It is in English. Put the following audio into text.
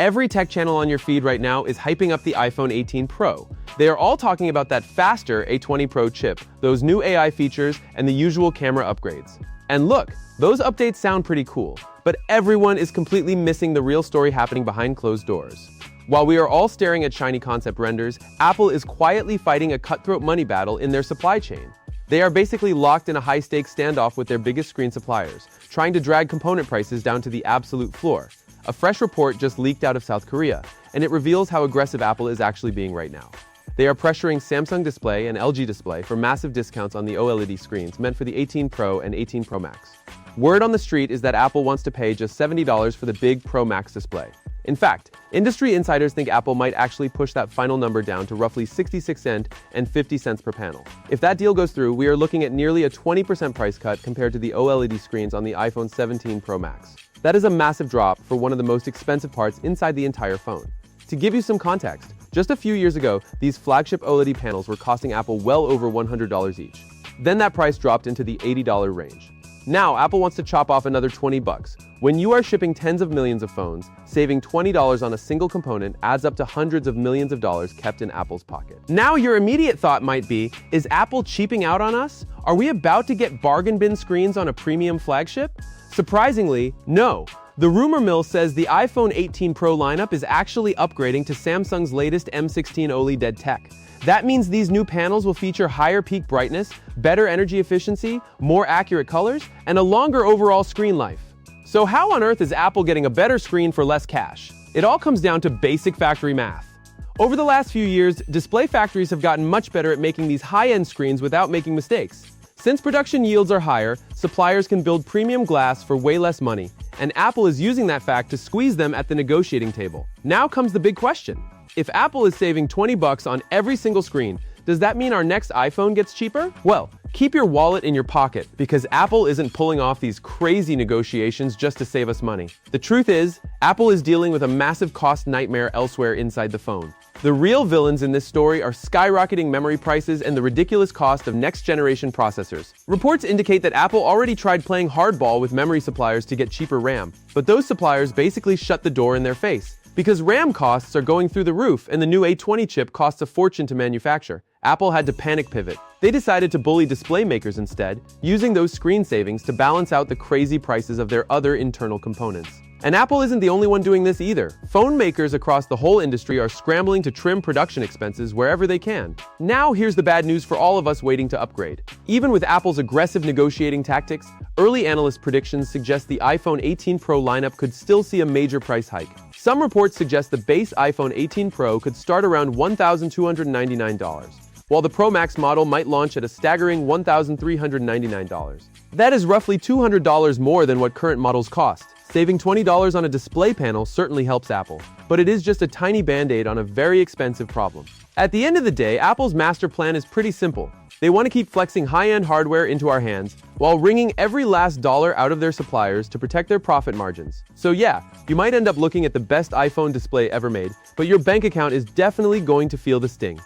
Every tech channel on your feed right now is hyping up the iPhone 18 Pro. They are all talking about that faster A20 Pro chip, those new AI features, and the usual camera upgrades. And look, those updates sound pretty cool, but everyone is completely missing the real story happening behind closed doors. While we are all staring at shiny concept renders, Apple is quietly fighting a cutthroat money battle in their supply chain. They are basically locked in a high-stakes standoff with their biggest screen suppliers, trying to drag component prices down to the absolute floor. A fresh report just leaked out of South Korea, and it reveals how aggressive Apple is actually being right now. They are pressuring Samsung Display and LG Display for massive discounts on the OLED screens meant for the 18 Pro and 18 Pro Max. Word on the street is that Apple wants to pay just $70 for the big Pro Max display. In fact, industry insiders think Apple might actually push that final number down to roughly 66 cents and 50 cents per panel. If that deal goes through, we are looking at nearly a 20% price cut compared to the OLED screens on the iPhone 17 Pro Max. That is a massive drop for one of the most expensive parts inside the entire phone. To give you some context, just a few years ago, these flagship OLED panels were costing Apple well over $100 each. Then that price dropped into the $80 range. Now, Apple wants to chop off another $20. When you are shipping tens of millions of phones, saving $20 on a single component adds up to hundreds of millions of dollars kept in Apple's pocket. Now, your immediate thought might be, is Apple cheaping out on us? Are we about to get bargain bin screens on a premium flagship? Surprisingly, no. The rumor mill says the iPhone 18 Pro lineup is actually upgrading to Samsung's latest M16 OLED tech. That means these new panels will feature higher peak brightness, better energy efficiency, more accurate colors, and a longer overall screen life. So how on earth is Apple getting a better screen for less cash? It all comes down to basic factory math. Over the last few years, display factories have gotten much better at making these high-end screens without making mistakes. Since production yields are higher, suppliers can build premium glass for way less money, and Apple is using that fact to squeeze them at the negotiating table. Now comes the big question. If Apple is saving $20 on every single screen, does that mean our next iPhone gets cheaper? Well, keep your wallet in your pocket, because Apple isn't pulling off these crazy negotiations just to save us money. The truth is, Apple is dealing with a massive cost nightmare elsewhere inside the phone. The real villains in this story are skyrocketing memory prices and the ridiculous cost of next-generation processors. Reports indicate that Apple already tried playing hardball with memory suppliers to get cheaper RAM, but those suppliers basically shut the door in their face. Because RAM costs are going through the roof and the new A20 chip costs a fortune to manufacture, Apple had to panic pivot. They decided to bully display makers instead, using those screen savings to balance out the crazy prices of their other internal components. And Apple isn't the only one doing this either. Phone makers across the whole industry are scrambling to trim production expenses wherever they can. Now here's the bad news for all of us waiting to upgrade. Even with Apple's aggressive negotiating tactics, early analyst predictions suggest the iPhone 18 Pro lineup could still see a major price hike. Some reports suggest the base iPhone 18 Pro could start around $1,299, while the Pro Max model might launch at a staggering $1,399. That is roughly $200 more than what current models cost. Saving $20 on a display panel certainly helps Apple, but it is just a tiny band-aid on a very expensive problem. At the end of the day, Apple's master plan is pretty simple. They want to keep flexing high-end hardware into our hands while wringing every last dollar out of their suppliers to protect their profit margins. So yeah, you might end up looking at the best iPhone display ever made, but your bank account is definitely going to feel the sting.